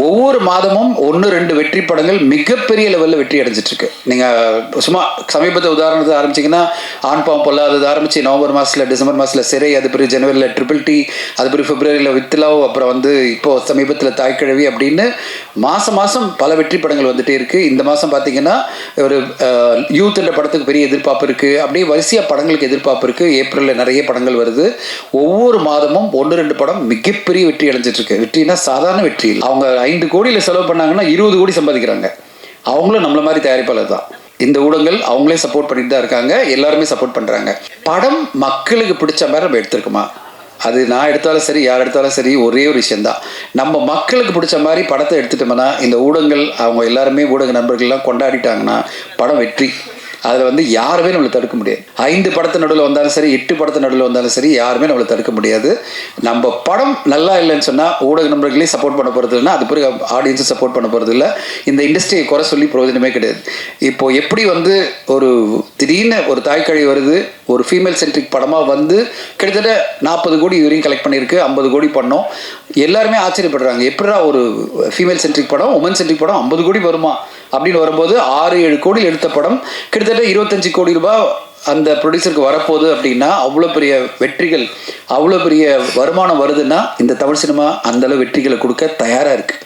ஒவ்வொரு மாதமும் 1-2 வெற்றி படங்கள் மிகப்பெரிய லெவலில் வெற்றி அடைஞ்சிட்டு இருக்கு. நீங்கள் சும்மா சமீபத்தை உதாரணத்தை ஆரம்பிச்சிங்கன்னா ஆண் பாவம் பொல்லாதது ஆரம்பிச்சு நவம்பர் மாதத்தில், டிசம்பர் மாதத்தில் சிறை, அது பிறகு ஜனவரியில் ட்ரிபிள் டி, அது பிறகு பிப்ரவரியில் வித்லாவ், அப்புறம் இப்போ சமீபத்தில் தாய்க்கிழவி அப்படின்னு மாதம் பல வெற்றி படங்கள் வந்துட்டே இருக்கு. இந்த மாதம் பார்த்தீங்கன்னா ஒரு யூத் என்ற படத்துக்கு பெரிய எதிர்பார்ப்பு இருக்கு. அப்படியே வரிசையாக படங்களுக்கு எதிர்பார்ப்பு இருக்கு. ஏப்ரலில் நிறைய படங்கள் வருது. ஒவ்வொரு மாதமும் 1-2 படம் மிகப்பெரிய வெற்றி அடைஞ்சிட்டு இருக்கு. வெற்றினா சாதாரண வெற்றி இல்லை. அவங்க 5 கோடியில் செலவு பண்ணாங்கன்னா 20 கோடி சம்பாதிக்கிறாங்க. அவங்களும் நம்மள மாதிரி தயாரிப்பாளர் தான். இந்த ஊடகங்கள் அவங்களே சப்போர்ட் பண்ணிட்டு தான் இருக்காங்க. எல்லாருமே சப்போர்ட் பண்ணுறாங்க. படம் மக்களுக்கு பிடிச்ச மாதிரி நம்ம எடுத்திருக்குமா? அது நான் எடுத்தாலும் சரி, யார் எடுத்தாலும் சரி, ஒரே ஒரு விஷயந்தான். நம்ம மக்களுக்கு பிடிச்ச மாதிரி படத்தை எடுத்துட்டோம்னா, இந்த ஊடகங்கள் அவங்க எல்லாருமே ஊடக நண்பர்கள்லாம் கொண்டாடிட்டாங்கன்னா படம் வெற்றி. அதில் யாருமே நம்மளை தடுக்க முடியாது. 5 படத்து நடுவில் வந்தாலும் சரி, 8 படத்து நடுவில் வந்தாலும் சரி, யாருமே நம்மளை தடுக்க முடியாது. நம்ம படம் நல்லா இல்லைன்னு சொன்னால் ஊடக நண்பர்களே சப்போர்ட் பண்ண போகிறது இல்லைன்னா, அது பிறகு ஆடியன்ஸை சப்போர்ட் பண்ண போகிறது இல்லை. இந்த இண்டஸ்ட்ரியை குறை சொல்லி பிரயோஜனமே கிடையாது. இப்போது எப்படி ஒரு திடீர்னு ஒரு தாய்க்கழி வருது, ஒரு ஃபீமேல் சென்ட்ரிக் படமாக கிட்டத்தட்ட 40 கோடி வரையும் கலெக்ட் பண்ணியிருக்கு. 50 கோடி பண்ணோம். எல்லாருமே ஆச்சரியப்படுறாங்க. எப்படா ஒரு ஃபீமேல் சென்ட்ரிக் படம், உமன் சென்ட்ரிக் படம் 50 கோடி வருமா அப்படின்னு வரும்போது 6-7 கோடியில் எடுத்த படம் கிட்டத்தட்ட 25 கோடி ரூபாய் அந்த ப்ரொடியூசருக்கு வரப்போகுது. அப்படின்னா அவ்வளோ பெரிய வெற்றிகள், அவ்வளோ பெரிய வருமானம் வருதுன்னா இந்த தமிழ் சினிமா அந்தளவு வெற்றிகளை கொடுக்க தயாராக இருக்குது.